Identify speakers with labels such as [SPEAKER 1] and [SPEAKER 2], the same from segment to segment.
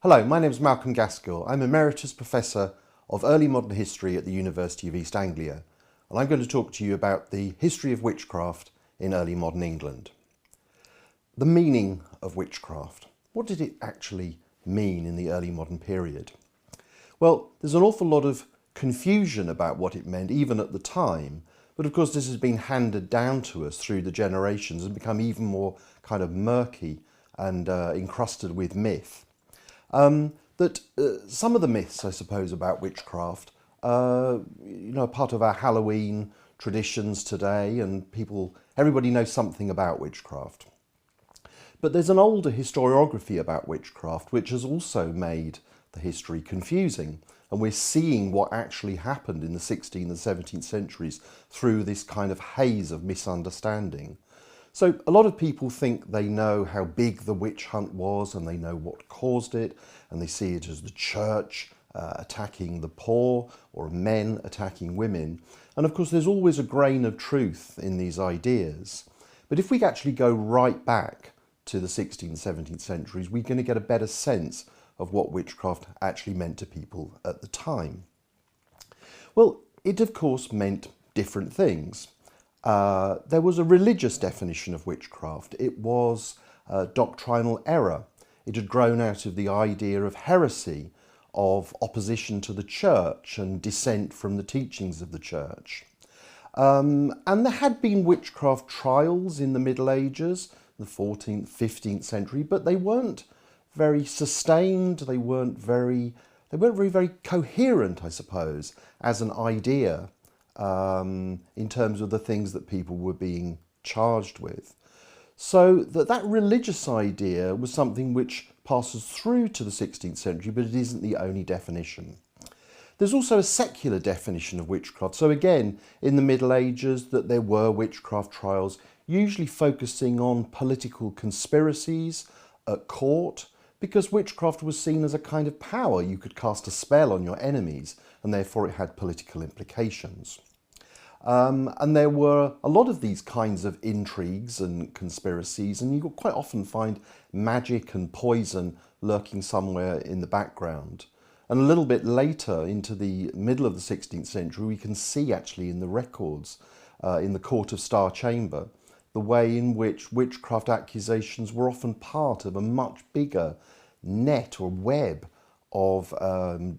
[SPEAKER 1] Hello, my name is Malcolm Gaskill. I'm Emeritus Professor of Early Modern History at the University of East Anglia, and I'm going to talk to you about the history of witchcraft in early modern England. The meaning of witchcraft. What did it actually mean in the early modern period? Well, there's an awful lot of confusion about what it meant even at the time, but of course this has been handed down to us through the generations and become even more kind of murky and encrusted with myth. Some of the myths, I suppose, about witchcraft are part of our Halloween traditions today, and everybody knows something about witchcraft. But there's an older historiography about witchcraft which has also made the history confusing, and we're seeing what actually happened in the 16th and 17th centuries through this kind of haze of misunderstanding. So a lot of people think they know how big the witch hunt was and they know what caused it, and they see it as the church attacking the poor or men attacking women. And of course there's always a grain of truth in these ideas. But if we actually go right back to the 16th and 17th centuries, we're going to get a better sense of what witchcraft actually meant to people at the time. Well, it of course meant different things. There was a religious definition of witchcraft. It was doctrinal error. It had grown out of the idea of heresy, of opposition to the church and dissent from the teachings of the church. And there had been witchcraft trials in the Middle Ages, the 14th, 15th century, but they weren't very sustained. They weren't very coherent, I suppose, as an idea. In terms of the things that people were being charged with. So that religious idea was something which passes through to the 16th century, but it isn't the only definition. There's also a secular definition of witchcraft. So again, in the Middle Ages, that there were witchcraft trials, usually focusing on political conspiracies at court, because witchcraft was seen as a kind of power. You could cast a spell on your enemies, and therefore it had political implications. And there were a lot of these kinds of intrigues and conspiracies, and you quite often find magic and poison lurking somewhere in the background. And a little bit later, into the middle of the 16th century, we can see actually in the records in the Court of Star Chamber the way in which witchcraft accusations were often part of a much bigger net or web of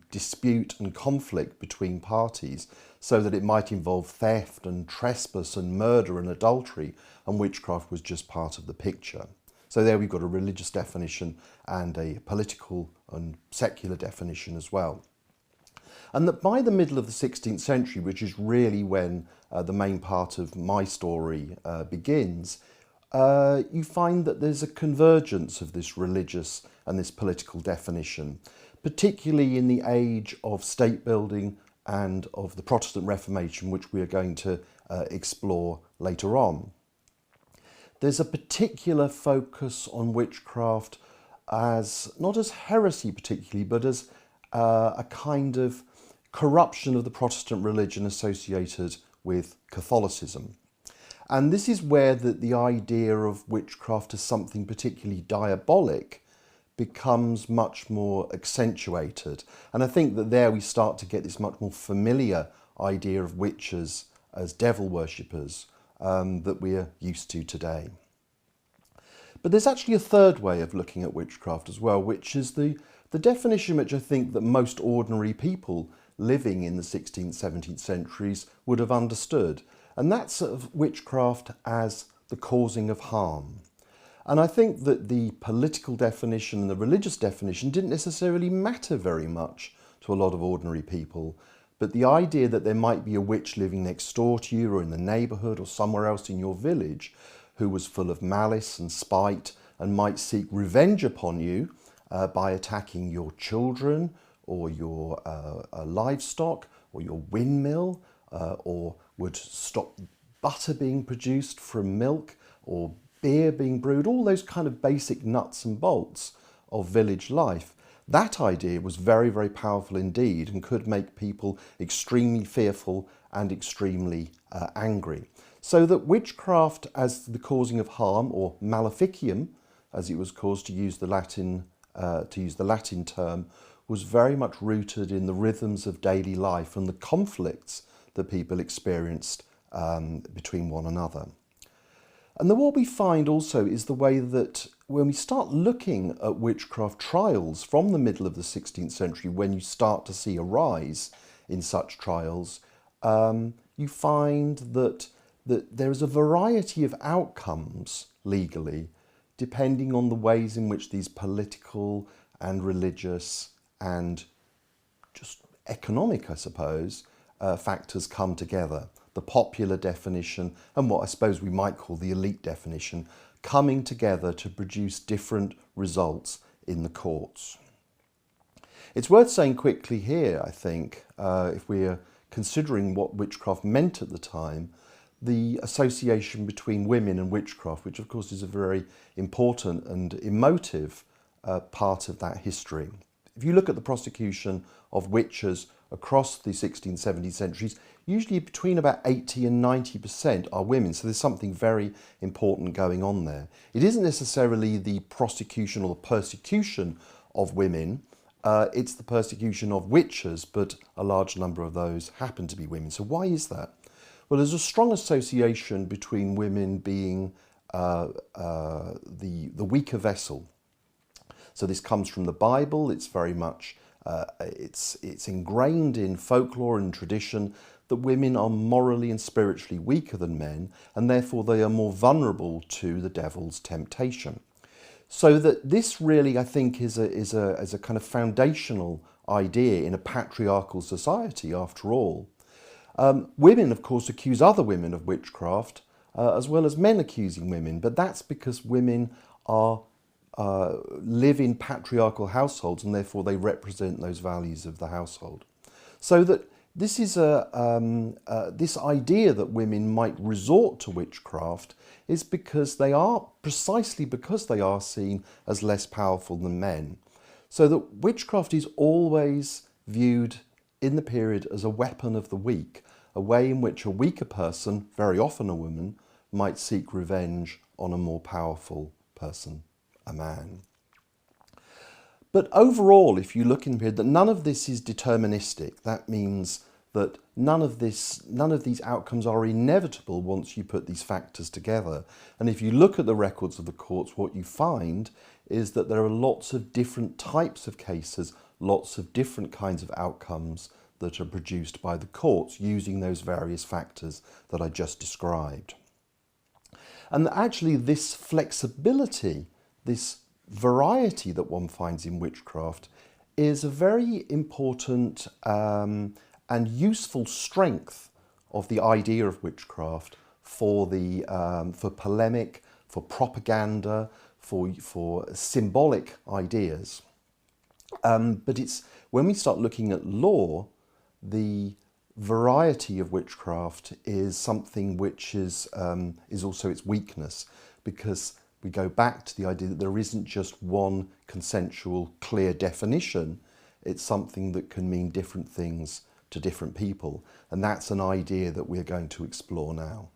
[SPEAKER 1] dispute and conflict between parties, so that it might involve theft and trespass and murder and adultery, and witchcraft was just part of the picture. So there we've got a religious definition and a political and secular definition as well. And that by the middle of the 16th century, which is really when the main part of my story begins, you find that there's a convergence of this religious and this political definition, particularly in the age of state building and of the Protestant Reformation, which we are going to explore later on. There's a particular focus on witchcraft as, not as heresy particularly, but as a kind of corruption of the Protestant religion associated with Catholicism. And this is where the idea of witchcraft as something particularly diabolic becomes much more accentuated. And I think that there we start to get this much more familiar idea of witches as devil worshippers that we are used to today. But there's actually a third way of looking at witchcraft as well, which is the definition which I think that most ordinary people living in the 16th, 17th centuries would have understood. And that's of witchcraft as the causing of harm. And I think that the political definition and the religious definition didn't necessarily matter very much to a lot of ordinary people. But the idea that there might be a witch living next door to you or in the neighbourhood or somewhere else in your village who was full of malice and spite and might seek revenge upon you by attacking your children or your livestock or your windmill, or would stop butter being produced from milk or beer being brewed, all those kind of basic nuts and bolts of village life. That idea was very, very powerful indeed and could make people extremely fearful and extremely angry. So that witchcraft as the causing of harm, or maleficium, as it was caused, to use the Latin to use the Latin term, was very much rooted in the rhythms of daily life and the conflicts that people experienced between one another. And then what we find also is the way that when we start looking at witchcraft trials from the middle of the 16th century, when you start to see a rise in such trials, you find that there is a variety of outcomes legally, depending on the ways in which these political and religious and just economic, I suppose, factors come together. The popular definition and what I suppose we might call the elite definition coming together to produce different results in the courts. It's worth saying quickly here, I think, if we're considering what witchcraft meant at the time, the association between women and witchcraft, which of course is a very important and emotive part of that history. If you look at the prosecution of witches across the 16th, 17th centuries, usually between about 80 and 90% are women. So there's something very important going on there. It isn't necessarily the prosecution or the persecution of women, it's the persecution of witches, but a large number of those happen to be women. So why is that? Well, there's a strong association between women being the weaker vessel. So this comes from the Bible. It's very much, it's ingrained in folklore and tradition that women are morally and spiritually weaker than men, and therefore they are more vulnerable to the devil's temptation. So that this really, I think, is a kind of foundational idea in a patriarchal society, after all. Women, of course, accuse other women of witchcraft, as well as men accusing women, but that's because women live in patriarchal households, and therefore they represent those values of the household. So that this is this idea that women might resort to witchcraft is precisely because they are seen as less powerful than men. So that witchcraft is always viewed in the period as a weapon of the weak, a way in which a weaker person, very often a woman, might seek revenge on a more powerful person, a man. But overall, if you look in the period, that none of this is deterministic. That means that none of these outcomes are inevitable once you put these factors together. And if you look at the records of the courts, what you find is that there are lots of different types of cases, lots of different kinds of outcomes that are produced by the courts using those various factors that I just described. And actually this flexibility, this variety that one finds in witchcraft is a very important and useful strength of the idea of witchcraft for polemic, for propaganda, for symbolic ideas. But it's when we start looking at law, the variety of witchcraft is something which is also its weakness, because we go back to the idea that there isn't just one consensual, clear definition. It's something that can mean different things to different people. And that's an idea that we're going to explore now.